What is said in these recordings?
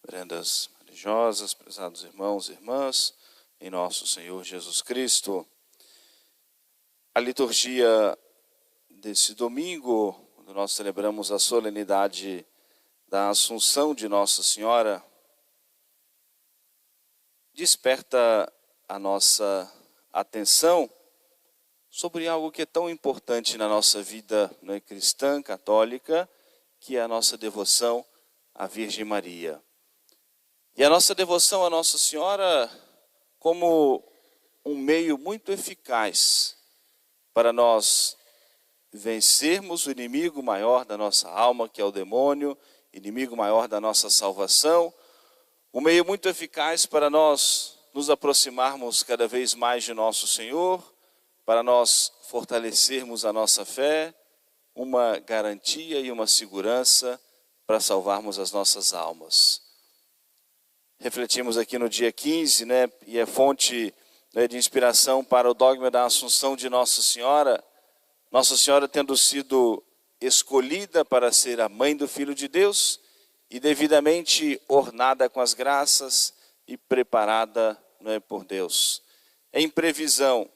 Prendas religiosas, prezados irmãos e irmãs, em nosso Senhor Jesus Cristo. A liturgia desse domingo, quando nós celebramos a solenidade da Assunção de Nossa Senhora, desperta a nossa atenção sobre algo que é tão importante na nossa vida, né, cristã, católica, que é a nossa devoção à Virgem Maria. E a nossa devoção à Nossa Senhora como um meio muito eficaz para nós vencermos o inimigo maior da nossa alma, que é o demônio, inimigo maior da nossa salvação, um meio muito eficaz para nós nos aproximarmos cada vez mais de nosso Senhor, para nós fortalecermos a nossa fé, uma garantia e uma segurança para salvarmos as nossas almas. Refletimos aqui no dia 15, e é fonte, de inspiração para o dogma da Assunção de Nossa Senhora. Nossa Senhora tendo sido escolhida para ser a mãe do Filho de Deus e devidamente ornada com as graças e preparada, por Deus. Em previsão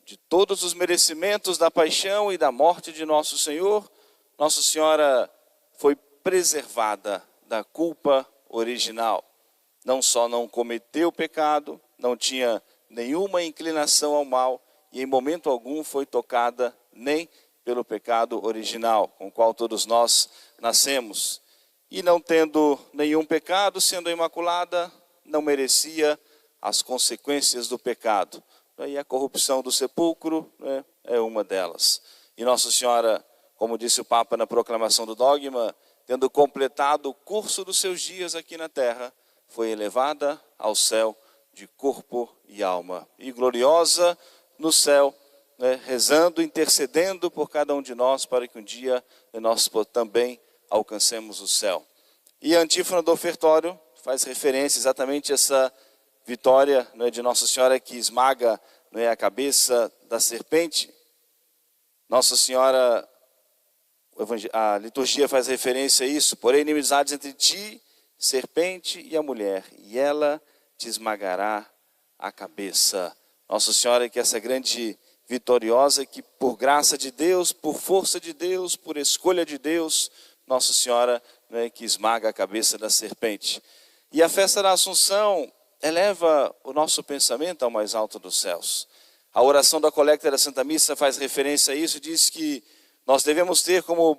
de todos os merecimentos da paixão e da morte de nosso Senhor, Nossa Senhora foi preservada da culpa original. Não só não cometeu pecado, não tinha nenhuma inclinação ao mal e em momento algum foi tocada nem pelo pecado original, com o qual todos nós nascemos. E não tendo nenhum pecado, sendo imaculada, não merecia as consequências do pecado. E a corrupção do sepulcro é uma delas. E Nossa Senhora, como disse o Papa na proclamação do dogma, tendo completado o curso dos seus dias aqui na terra, foi elevada ao céu de corpo e alma. E gloriosa no céu, rezando, intercedendo por cada um de nós, para que um dia nós também alcancemos o céu. E a antífona do ofertório faz referência exatamente a essa vitória de Nossa Senhora que esmaga a cabeça da serpente. Nossa Senhora, a liturgia faz referência a isso. Porém, inimizades entre ti, serpente, e a mulher, e ela te esmagará a cabeça. Nossa Senhora, que essa grande vitoriosa, que por graça de Deus, por força de Deus, por escolha de Deus, Nossa Senhora que esmaga a cabeça da serpente. E a festa da Assunção eleva o nosso pensamento ao mais alto dos céus. A oração da colecta da Santa Missa faz referência a isso, diz que nós devemos ter como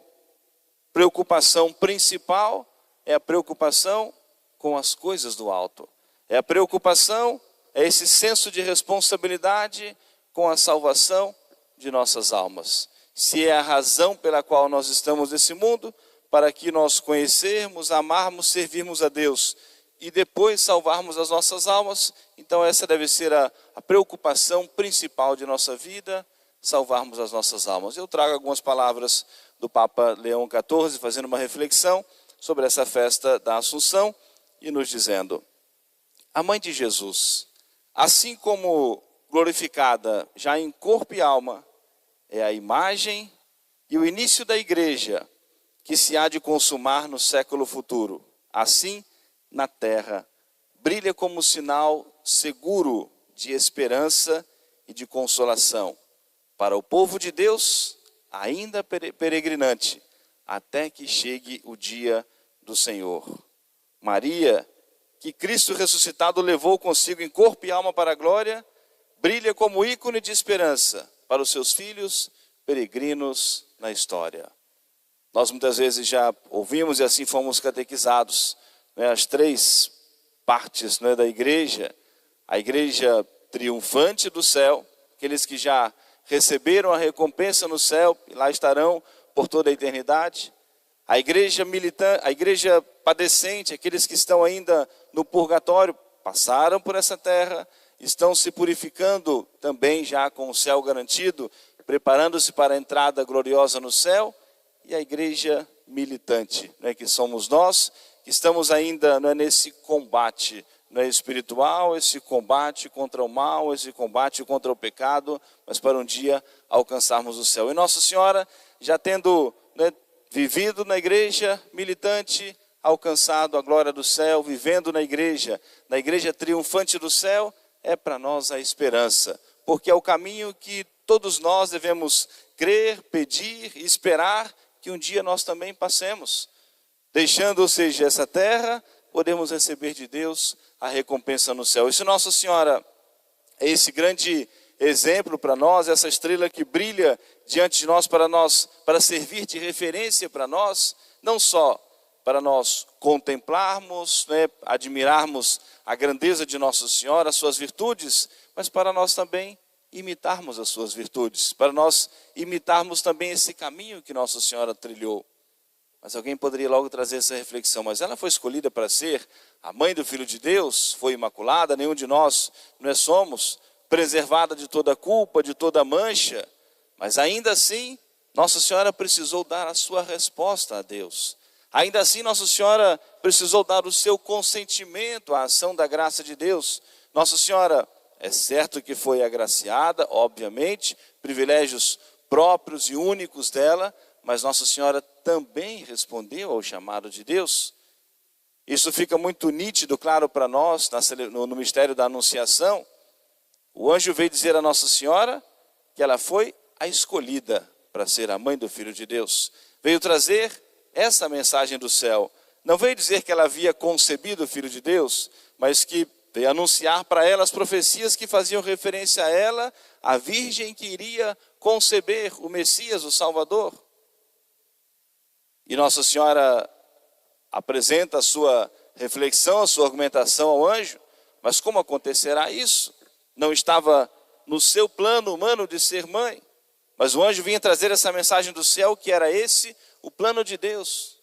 preocupação principal é a preocupação com as coisas do alto. É a preocupação, é esse senso de responsabilidade com a salvação de nossas almas. Se é a razão pela qual nós estamos nesse mundo, para que nós conhecermos, amarmos, servirmos a Deus e depois salvarmos as nossas almas, então essa deve ser a preocupação principal de nossa vida, salvarmos as nossas almas. Eu trago algumas palavras do Papa Leão XIV, fazendo uma reflexão sobre essa festa da Assunção e nos dizendo: a mãe de Jesus, assim como glorificada já em corpo e alma, é a imagem e o início da igreja que se há de consumar no século futuro. Assim, na terra, brilha como sinal seguro de esperança e de consolação para o povo de Deus, ainda peregrinante, até que chegue o dia do Senhor. Maria, que Cristo ressuscitado levou consigo em corpo e alma para a glória, brilha como ícone de esperança para os seus filhos peregrinos na história. Nós muitas vezes já ouvimos e assim fomos catequizados, as três partes da igreja: a igreja triunfante do céu, aqueles que já receberam a recompensa no céu e lá estarão por toda a eternidade; a igreja militante, a igreja padecente, aqueles que estão ainda no purgatório, passaram por essa terra, estão se purificando também já com o céu garantido, preparando-se para a entrada gloriosa no céu; e a igreja militante, que somos nós, que estamos ainda nesse combate espiritual, esse combate contra o mal, esse combate contra o pecado, mas para um dia alcançarmos o céu. E Nossa Senhora, já tendo vivido na igreja militante, alcançado a glória do céu, vivendo na igreja triunfante do céu, é para nós a esperança, porque é o caminho que todos nós devemos crer, pedir e esperar que um dia nós também passemos. Deixando, ou seja, essa terra, podemos receber de Deus a recompensa no céu. E se Nossa Senhora é esse grande exemplo para nós, essa estrela que brilha diante de nós, para servir de referência para nós, não só para nós contemplarmos, admirarmos a grandeza de Nossa Senhora, as suas virtudes, mas para nós também imitarmos as suas virtudes, para nós imitarmos também esse caminho que Nossa Senhora trilhou. Mas alguém poderia logo trazer essa reflexão, mas ela foi escolhida para ser a mãe do Filho de Deus, foi imaculada, nenhum de nós somos, preservada de toda culpa, de toda mancha, mas ainda assim, Nossa Senhora precisou dar a sua resposta a Deus. Ainda assim, Nossa Senhora precisou dar o seu consentimento à ação da graça de Deus. Nossa Senhora, é certo que foi agraciada, obviamente, privilégios próprios e únicos dela, mas Nossa Senhora também respondeu ao chamado de Deus. Isso fica muito nítido, claro, para nós, no mistério da Anunciação. O anjo veio dizer a Nossa Senhora que ela foi a escolhida para ser a mãe do Filho de Deus. Veio trazer essa mensagem do céu. Não veio dizer que ela havia concebido o Filho de Deus, mas que veio anunciar para ela as profecias que faziam referência a ela, a virgem que iria conceber o Messias, o Salvador. E Nossa Senhora apresenta a sua reflexão, a sua argumentação ao anjo, mas como acontecerá isso? Não estava no seu plano humano de ser mãe, mas o anjo vinha trazer essa mensagem do céu, que era esse o plano de Deus.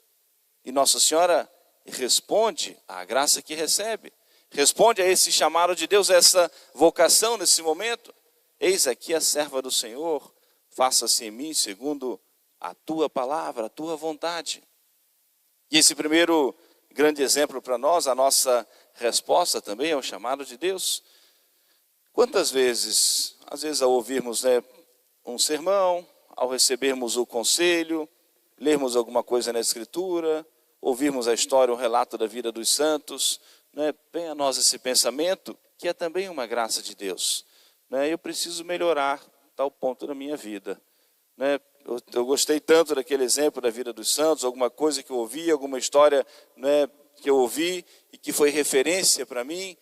E Nossa Senhora responde à graça que recebe, responde a esse chamado de Deus, a essa vocação nesse momento. Eis aqui a serva do Senhor, faça-se em mim segundo a tua palavra, a tua vontade. E esse primeiro grande exemplo para nós, a nossa resposta também ao chamado de Deus. Quantas vezes, às vezes ao ouvirmos um sermão, ao recebermos o conselho, lermos alguma coisa na Escritura, ouvirmos a história, o relato da vida dos santos, vem a nós esse pensamento que é também uma graça de Deus. Eu preciso melhorar tal ponto da minha vida. Eu gostei tanto daquele exemplo da vida dos santos, alguma coisa que eu ouvi, alguma história que eu ouvi e que foi referência para mim,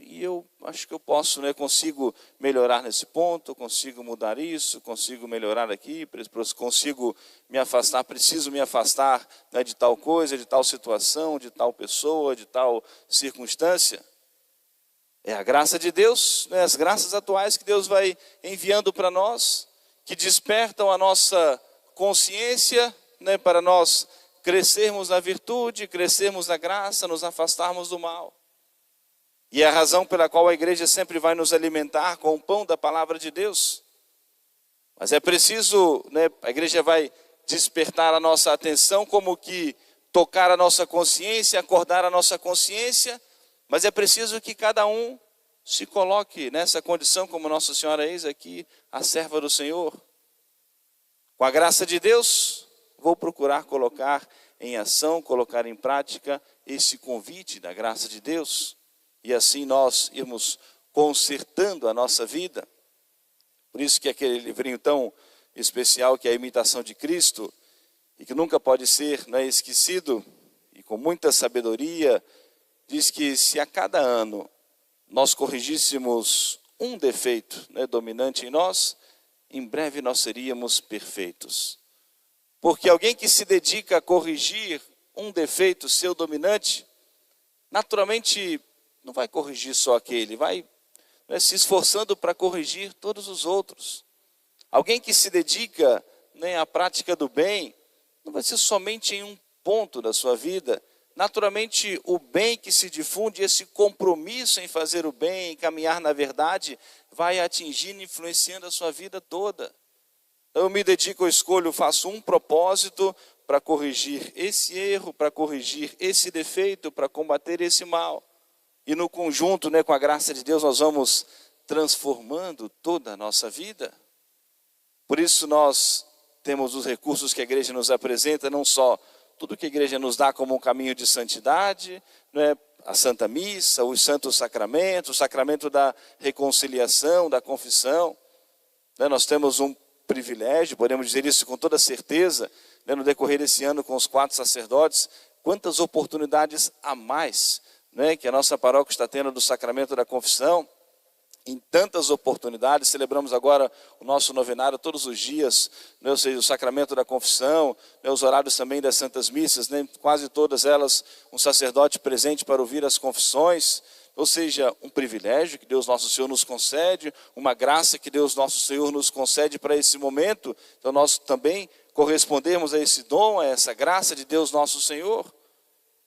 e eu acho que eu consigo melhorar nesse ponto, consigo mudar isso, consigo melhorar aqui, consigo me afastar, preciso me afastar de tal coisa, de tal situação, de tal pessoa, de tal circunstância. É a graça de Deus, as graças atuais que Deus vai enviando para nós, que despertam a nossa consciência, para nós crescermos na virtude, crescermos na graça, nos afastarmos do mal. E é a razão pela qual a igreja sempre vai nos alimentar com o pão da palavra de Deus. Mas é preciso, a igreja vai despertar a nossa atenção, como que tocar a nossa consciência, acordar a nossa consciência, mas é preciso que cada um se coloque nessa condição, como Nossa Senhora, eis aqui a serva do Senhor. Com a graça de Deus, vou procurar colocar em ação, colocar em prática esse convite da graça de Deus. E assim nós irmos consertando a nossa vida. Por isso que aquele livrinho tão especial que é a Imitação de Cristo, e que nunca pode ser esquecido, e com muita sabedoria, diz que se a cada ano nós corrigíssemos um defeito dominante em nós, em breve nós seríamos perfeitos. Porque alguém que se dedica a corrigir um defeito seu dominante, naturalmente não vai corrigir só aquele, vai se esforçando para corrigir todos os outros. Alguém que se dedica à prática do bem, não vai ser somente em um ponto da sua vida. Naturalmente, o bem que se difunde, esse compromisso em fazer o bem, em caminhar na verdade, vai atingindo e influenciando a sua vida toda. Então, eu me dedico, eu escolho, faço um propósito para corrigir esse erro, para corrigir esse defeito, para combater esse mal. E no conjunto, com a graça de Deus, nós vamos transformando toda a nossa vida. Por isso nós temos os recursos que a igreja nos apresenta, não só tudo que a igreja nos dá como um caminho de santidade, né? A Santa Missa, os santos sacramentos, o sacramento da reconciliação, da confissão. Né? Nós temos um privilégio, podemos dizer isso com toda certeza, né? No decorrer desse ano com os 4 sacerdotes, quantas oportunidades a mais, né? Que a nossa paróquia está tendo do sacramento da confissão. Em tantas oportunidades, celebramos agora o nosso novenário todos os dias, né? Ou seja, o sacramento da confissão, né? Os horários também das santas missas, né? Quase todas elas, um sacerdote presente para ouvir as confissões, ou seja, um privilégio que Deus Nosso Senhor nos concede, uma graça que Deus Nosso Senhor nos concede para esse momento, então nós também correspondemos a esse dom, a essa graça de Deus Nosso Senhor.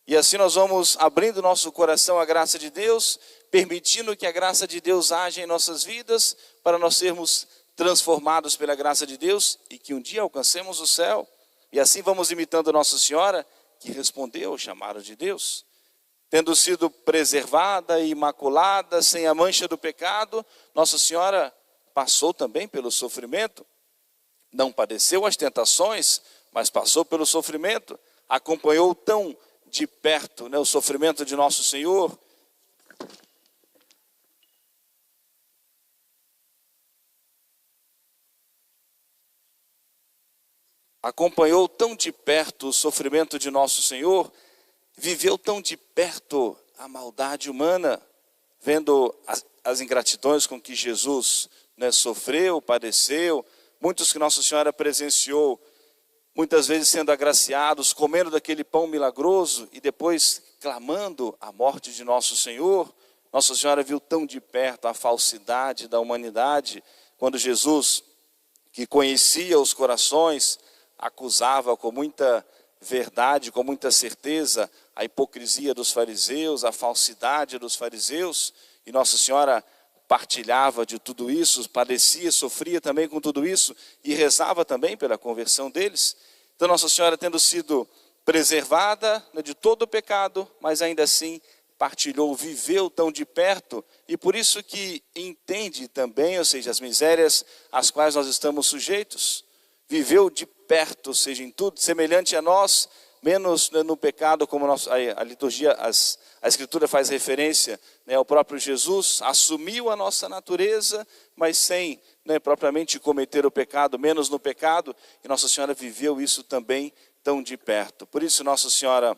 E assim nós vamos abrindo nosso coração à graça de Deus, permitindo que a graça de Deus haja em nossas vidas, para nós sermos transformados pela graça de Deus e que um dia alcancemos o céu. E assim vamos imitando Nossa Senhora, que respondeu ao chamado de Deus. Tendo sido preservada e imaculada, sem a mancha do pecado, Nossa Senhora passou também pelo sofrimento. Não padeceu as tentações, mas passou pelo sofrimento, acompanhou tão de perto, né, o sofrimento de Nosso Senhor. Acompanhou tão de perto o sofrimento de Nosso Senhor, viveu tão de perto a maldade humana, vendo as ingratidões com que Jesus, né, sofreu, padeceu, muitos que Nossa Senhora presenciou, muitas vezes sendo agraciados, comendo daquele pão milagroso e depois clamando a morte de Nosso Senhor. Nossa Senhora viu tão de perto a falsidade da humanidade, quando Jesus, que conhecia os corações, acusava com muita verdade, com muita certeza, a hipocrisia dos fariseus, a falsidade dos fariseus, e Nossa Senhora partilhava de tudo isso, padecia, sofria também com tudo isso, e rezava também pela conversão deles. Então Nossa Senhora, tendo sido preservada, né, de todo o pecado, mas ainda assim partilhou, viveu tão de perto, e por isso que entende também, ou seja, as misérias às quais nós estamos sujeitos, viveu de perto, ou seja, em tudo, semelhante a nós, menos, né, no pecado, como a liturgia, a Escritura faz referência, né, ao próprio Jesus, assumiu a nossa natureza, mas sem, né, propriamente cometer o pecado, menos no pecado, e Nossa Senhora viveu isso também tão de perto. Por isso Nossa Senhora,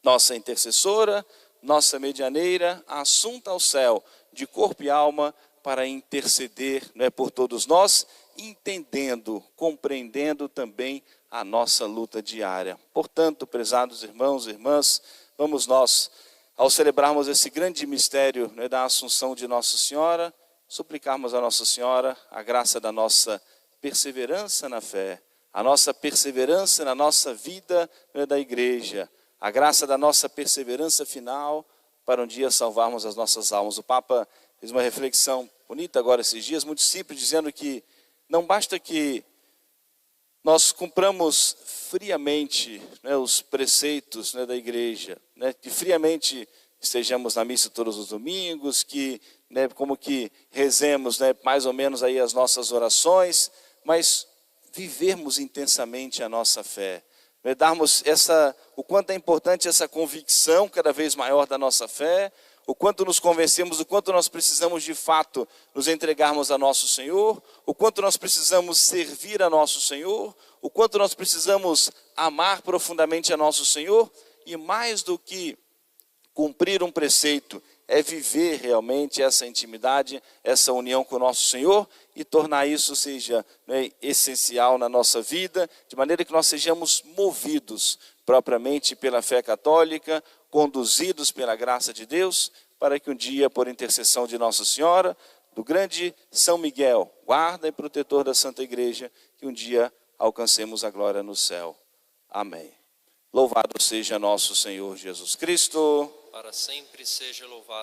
nossa intercessora, nossa medianeira, assunta ao céu, de corpo e alma, para interceder, né, por todos nós, entendendo, compreendendo também a nossa luta diária. Portanto, prezados irmãos e irmãs, vamos nós, ao celebrarmos esse grande mistério, né, da Assunção de Nossa Senhora, suplicarmos a Nossa Senhora a graça da nossa perseverança na fé, a nossa perseverança na nossa vida, né, da igreja, a graça da nossa perseverança final, para um dia salvarmos as nossas almas. O Papa fez uma reflexão bonita agora esses dias, muito simples, dizendo que não basta que nós cumpramos friamente, né, os preceitos, né, da igreja, né, que friamente estejamos na missa todos os domingos, que, né, como que rezemos, né, mais ou menos aí as nossas orações, mas vivermos intensamente a nossa fé, né, darmos o quanto é importante essa convicção cada vez maior da nossa fé, o quanto nos convencemos, o quanto nós precisamos de fato nos entregarmos a nosso Senhor, o quanto nós precisamos servir a nosso Senhor, o quanto nós precisamos amar profundamente a nosso Senhor, e mais do que cumprir um preceito, é viver realmente essa intimidade, essa união com o nosso Senhor, e tornar isso seja, né, essencial na nossa vida, de maneira que nós sejamos movidos propriamente pela fé católica, conduzidos pela graça de Deus, para que um dia, por intercessão de Nossa Senhora, do grande São Miguel, guarda e protetor da Santa Igreja, que um dia alcancemos a glória no céu. Amém. Louvado seja nosso Senhor Jesus Cristo. Para sempre seja louvado.